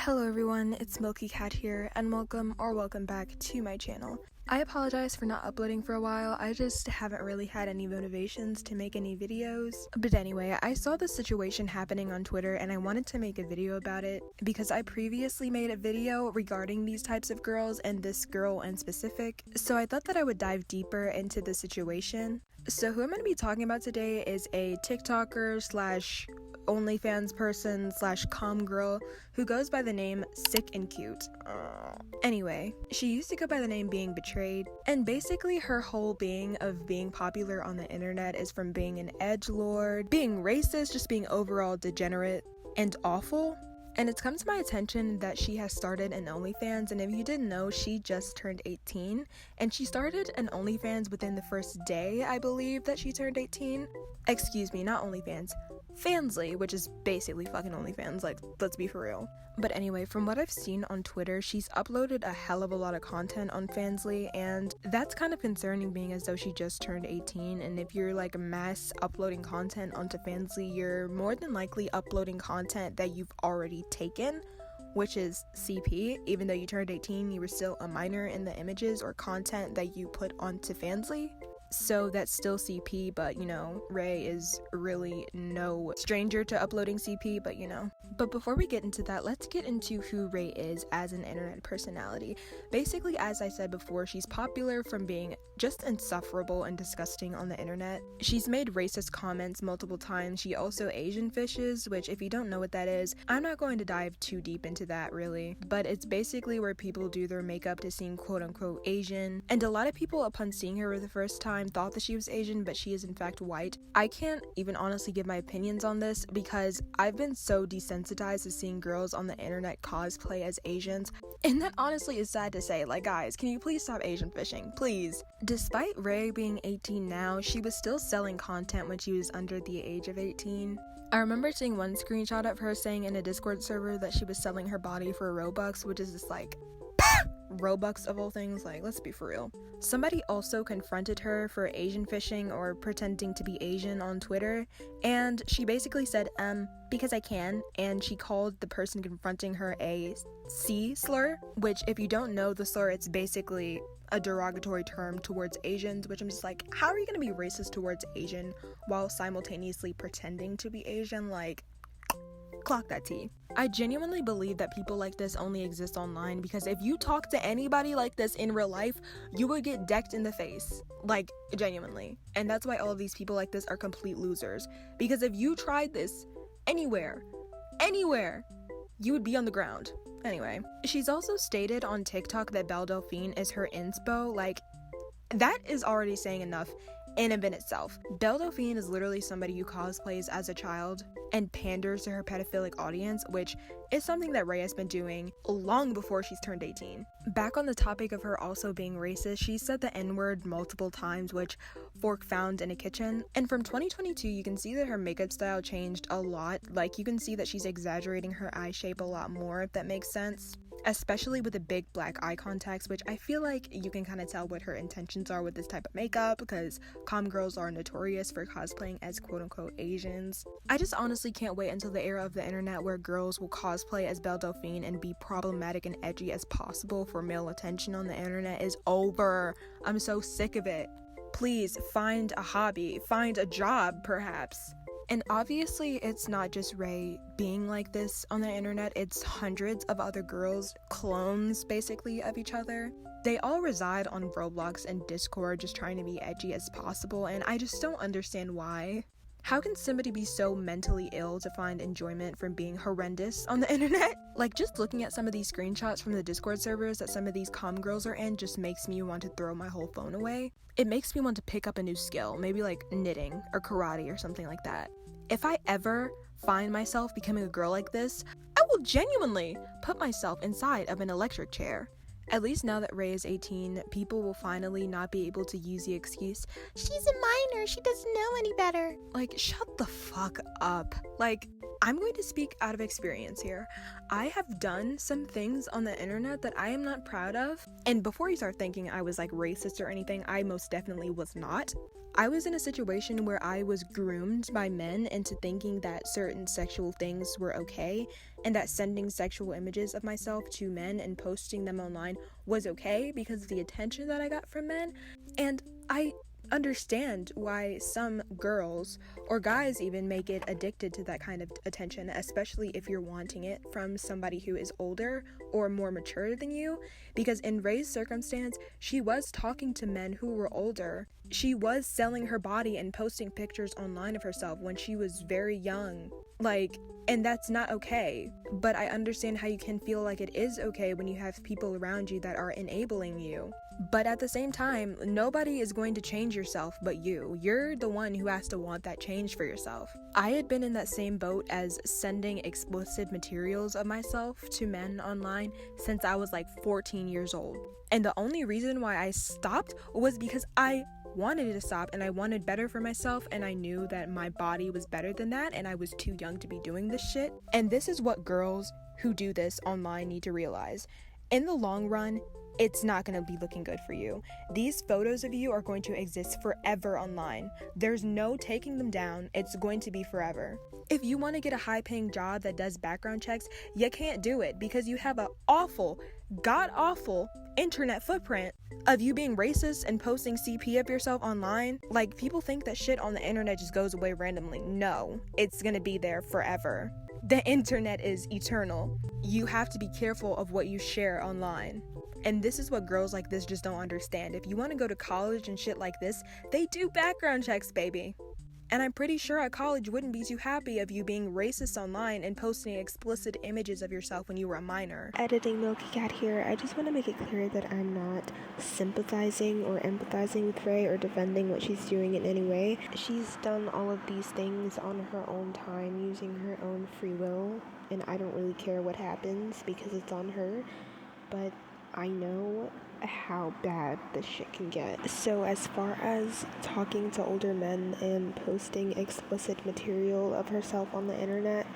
Hello everyone, it's Milky Cat here, and welcome back to my channel. I apologize for not uploading for a while. I just haven't really had any motivations to make any videos. But anyway, I saw this situation happening on Twitter and I wanted to make a video about it because I previously made a video regarding these types of girls and this girl in specific. So I thought that I would dive deeper into the situation. So who I'm going to be talking about today is a TikToker slash Onlyfans person slash comm girl who goes by the name Sick and Cute. Anyway, she used to go by the name Being Betrayed, and basically her whole being of being popular on the internet is from being an edgelord, being racist, just being overall degenerate and awful. And it's come to my attention that she has started an OnlyFans, and if you didn't know, she just turned 18, and she started an OnlyFans within the first day, I believe, that she turned 18. Excuse me, not OnlyFans. Fansly, which is basically fucking OnlyFans, like, let's be for real. But anyway, from what I've seen on Twitter, she's uploaded a hell of a lot of content on Fansly, and that's kind of concerning being as though she just turned 18, and if you're like mass uploading content onto Fansly, you're more than likely uploading content that you've already taken, which is CP. Even though you turned 18, you were still a minor in the images or content that you put onto Fansly. So that's still CP, but you know, Ray is really no stranger to uploading CP, but you know. But before we get into that, let's get into who Ray is as an internet personality. Basically, as I said before, she's popular from being just insufferable and disgusting on the internet. She's made racist comments multiple times. She also Asian fishes, which if you don't know what that is, I'm not going to dive too deep into that really, but it's basically where people do their makeup to seem quote unquote Asian. And a lot of people, upon seeing her for the first time, thought that she was Asian, but she is in fact white. I can't even honestly give my opinions on this because I've been so desensitized to seeing girls on the internet cosplay as Asians, and that honestly is sad to say. Like, guys, can you please stop Asian fishing, please? Despite Ray being 18 now, she was still selling content when she was under the age of 18. I remember seeing one screenshot of her saying in a Discord server that she was selling her body for Robux, which is just like Robux of all things, like, let's be for real. Somebody also confronted her for Asian fishing or pretending to be Asian on Twitter, and she basically said, because I can, and she called the person confronting her a C slur, which if you don't know the slur, it's basically a derogatory term towards Asians, which I'm just like, how are you gonna be racist towards Asian while simultaneously pretending to be Asian? Like, clock that tea. I genuinely believe that people like this only exist online, because if you talk to anybody like this in real life, you would get decked in the face, like, genuinely. And that's why all of these people like this are complete losers, because if you tried this anywhere, you would be on the ground. Anyway, she's also stated on TikTok that Belle Delphine is her inspo. Like, that is already saying enough in and of itself. Belle Delphine is literally somebody who cosplays as a child and panders to her pedophilic audience, which is something that Ray has been doing long before she's turned 18. Back on the topic of her also being racist, she said the N-word multiple times, which fork found in a kitchen. And from 2022, you can see that her makeup style changed a lot. Like, you can see that she's exaggerating her eye shape a lot more, if that makes sense. Especially with the big black eye contacts, which I feel like you can kind of tell what her intentions are with this type of makeup, because comm girls are notorious for cosplaying as quote-unquote Asians. I just honestly can't wait until the era of the internet where girls will cosplay as Belle Delphine and be problematic and edgy as possible for male attention on the internet is over. I'm so sick of it. Please find a hobby, find a job perhaps. And obviously it's not just Ray being like this on the internet, it's hundreds of other girls, clones basically of each other. They all reside on Roblox and Discord just trying to be edgy as possible, and I just don't understand why. How can somebody be so mentally ill to find enjoyment from being horrendous on the internet? Like, just looking at some of these screenshots from the Discord servers that some of these comm girls are in just makes me want to throw my whole phone away. It makes me want to pick up a new skill, maybe like knitting or karate or something like that. If I ever find myself becoming a girl like this, I will genuinely put myself inside of an electric chair. At least now that Ray is 18, people will finally not be able to use the excuse, she's a minor, she doesn't know any better. Like, shut the fuck up. Like, I'm going to speak out of experience here. I have done some things on the internet that I am not proud of. And before you start thinking I was like racist or anything, I most definitely was not. I was in a situation where I was groomed by men into thinking that certain sexual things were okay, and that sending sexual images of myself to men and posting them online was okay because of the attention that I got from men. And I understand why some girls or guys even may get addicted to that kind of attention, especially if you're wanting it from somebody who is older or more mature than you, because in Ray's circumstance, she was talking to men who were older. She was selling her body and posting pictures online of herself when she was very young. And that's not okay. But I understand how you can feel like it is okay when you have people around you that are enabling you. But at the same time, nobody is going to change yourself but you. You're the one who has to want that change for yourself. I had been in that same boat as sending explicit materials of myself to men online since I was like 14 years old. And the only reason why I stopped was because I wanted to stop and I wanted better for myself, and I knew that my body was better than that and I was too young to be doing this shit. And this is what girls who do this online need to realize. In the long run, it's not going to be looking good for you. These photos of you are going to exist forever online. There's no taking them down. It's going to be forever. If you want to get a high-paying job that does background checks, you can't do it because you have an awful, god-awful internet footprint of you being racist and posting CP of yourself online. Like, people think that shit on the internet just goes away randomly. No, it's going to be there forever. The internet is eternal. You have to be careful of what you share online. And this is what girls like this just don't understand. If you want to go to college and shit like this, they do background checks, baby. And I'm pretty sure at college wouldn't be too happy of you being racist online and posting explicit images of yourself when you were a minor. Editing Milky Cat here. I just want to make it clear that I'm not sympathizing or empathizing with Ray or defending what she's doing in any way. She's done all of these things on her own time, using her own free will, and I don't really care what happens because it's on her. But I know how bad this shit can get. So as far as talking to older men and posting explicit material of herself on the internet,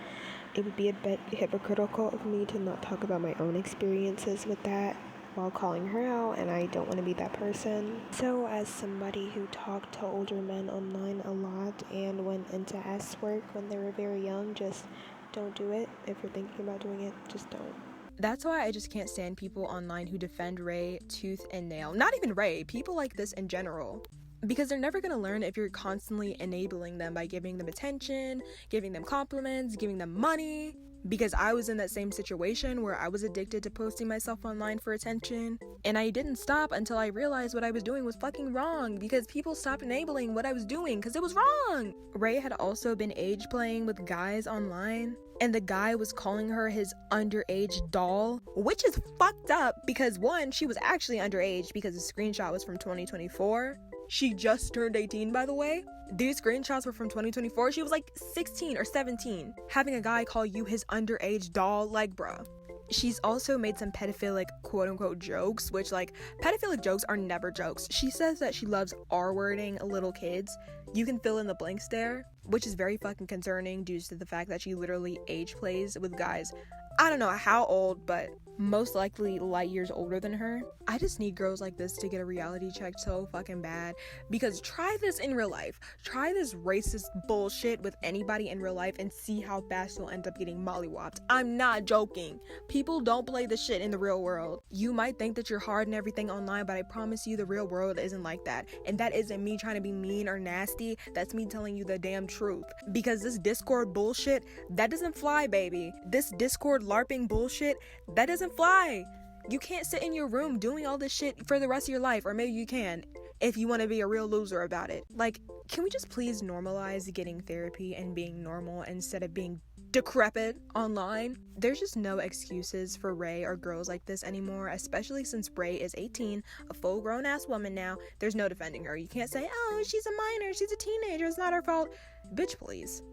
it would be a bit hypocritical of me to not talk about my own experiences with that while calling her out, and I don't want to be that person. So as somebody who talked to older men online a lot and went into S work when they were very young, just don't do it. If you're thinking about doing it, just don't. That's why I just can't stand people online who defend Ray tooth and nail. Not even Ray, people like this in general. Because they're never going to learn if you're constantly enabling them by giving them attention, giving them compliments, giving them money. Because I was in that same situation where I was addicted to posting myself online for attention. And I didn't stop until I realized what I was doing was fucking wrong, because people stopped enabling what I was doing because it was wrong. Ray had also been age playing with guys online, and the guy was calling her his underage doll, which is fucked up because one, she was actually underage because the screenshot was from 2024. She just turned 18, by the way. These screenshots were from 2024. She was like 16 or 17. Having a guy call you his underage doll, like, bruh. She's also made some pedophilic quote-unquote jokes, which, like, pedophilic jokes are never jokes. She says that she loves R-wording little kids. You can fill in the blanks there, which is very fucking concerning due to the fact that she literally age plays with guys. I don't know how old, but most likely light years older than her. I just need girls like this to get a reality check so fucking bad, because try this in real life. Try this racist bullshit with anybody in real life and see how fast you'll end up getting mollywopped. I'm not joking. People don't play this shit in the real world. You might think that you're hard and everything online, but I promise you the real world isn't like that. And that isn't me trying to be mean or nasty. That's me telling you the damn truth. Because this Discord bullshit, that doesn't fly, baby. This Discord LARPing bullshit, that doesn't fly. You can't sit in your room doing all this shit for the rest of your life, or maybe you can if you want to be a real loser about it. Like, can we just please normalize getting therapy and being normal instead of being decrepit online? There's just no excuses for Ray or girls like this anymore, especially since Ray is 18, a full grown ass woman now. There's no defending her. You can't say, oh, she's a minor, she's a teenager, it's not her fault. Bitch,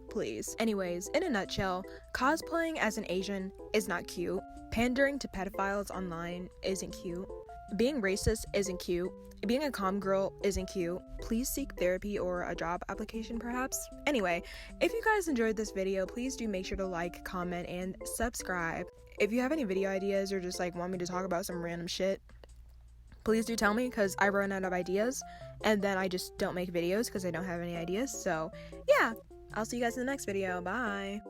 please. Anyways, in a nutshell, cosplaying as an Asian is not cute. Pandering to pedophiles online isn't cute. Being racist isn't cute. Being a calm girl isn't cute. Please seek therapy or a job application perhaps. Anyway, if you guys enjoyed this video, please do make sure to like, comment, and subscribe. If you have any video ideas or just like want me to talk about some random shit, please do tell me, because I run out of ideas and then I just don't make videos because I don't have any ideas. So yeah, I'll see you guys in the next video. Bye.